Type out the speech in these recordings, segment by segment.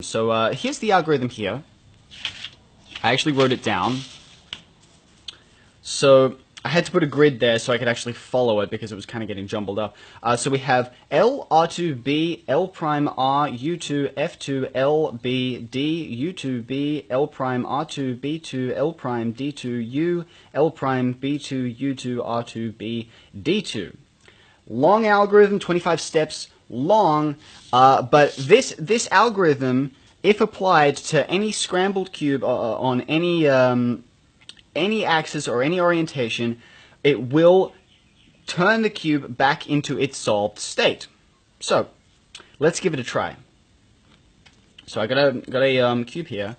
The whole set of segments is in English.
So here's the algorithm here. I actually wrote it down. So I had to put a grid there so I could actually follow it because it was kind of getting jumbled up. So we have L, R2, B, L prime, R, U2, F2, L, B, D, U2, B, L prime, R2, B2, L prime, D2, U, L prime, B2, U2, R2, B, D2. Long algorithm, 25 steps long, but this algorithm, if applied to any scrambled cube on any axis or any orientation, it will turn the cube back into its solved state. So let's give it a try. So I got a cube here.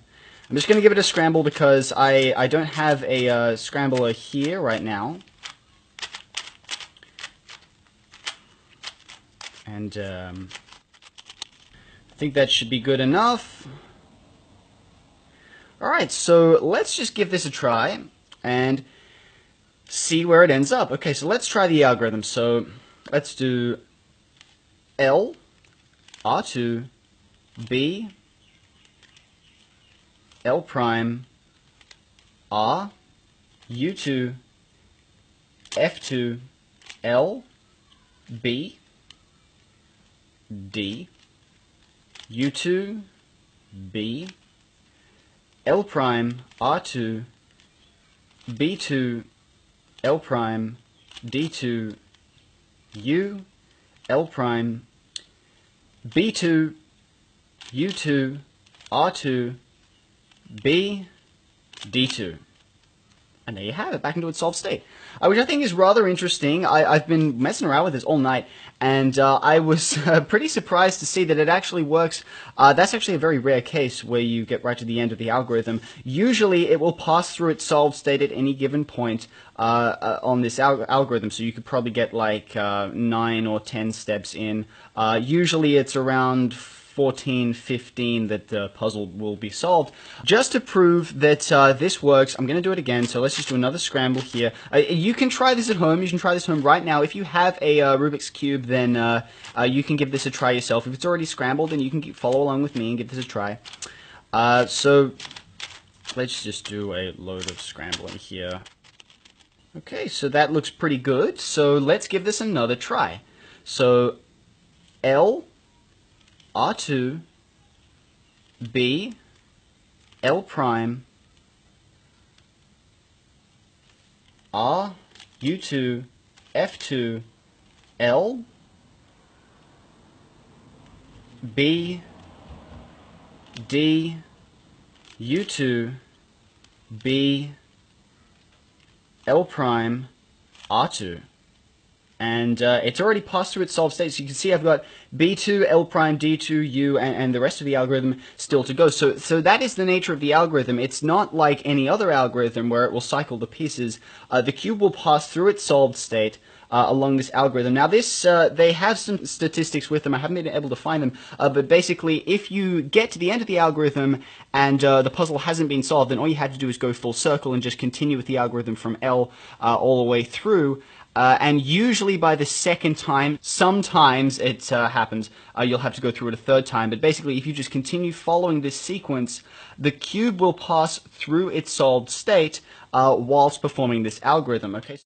I'm just going to give it a scramble because I don't have a scrambler here right now. And I think that should be good enough. Alright, so let's just give this a try and see where it ends up. Okay, so let's try the algorithm. So let's do L, R2, B, L prime, R, U2, F2, L, B, D, U2, B, L prime, R2, B2, L prime, D2, U, L prime, B2, U2, R2, B, D2. And there you have it, back into its solved state, which I think is rather interesting. I've been messing around with this all night, and I was pretty surprised to see that it actually works. That's actually a very rare case where you get right to the end of the algorithm. Usually it will pass through its solved state at any given point on this algorithm, so you could probably get like 9 or 10 steps in. Usually it's around 14, 15 that the puzzle will be solved. Just to prove that this works, I'm going to do it again. So let's just do another scramble here. You can try this at home. You can try this at home right now. If you have a Rubik's Cube, then you can give this a try yourself. If it's already scrambled, then you can follow along with me and give this a try. So let's just do a load of scrambling here. Okay, so that looks pretty good. So let's give this another try. So L, R2, B, L prime, R, U2, F2, L, B, D, U2, B, L prime, R2. And it's already passed through its solved state, so you can see I've got B2, L prime, D2, U, and the rest of the algorithm still to go. So that is the nature of the algorithm. It's not like any other algorithm where it will cycle the pieces. The cube will pass through its solved state along this algorithm. Now this, they have some statistics with them. I haven't been able to find them, but basically if you get to the end of the algorithm and the puzzle hasn't been solved, then all you had to do is go full circle and just continue with the algorithm from L all the way through. And usually by the second time, sometimes it happens, you'll have to go through it a third time, but basically if you just continue following this sequence, the cube will pass through its solved state whilst performing this algorithm, okay?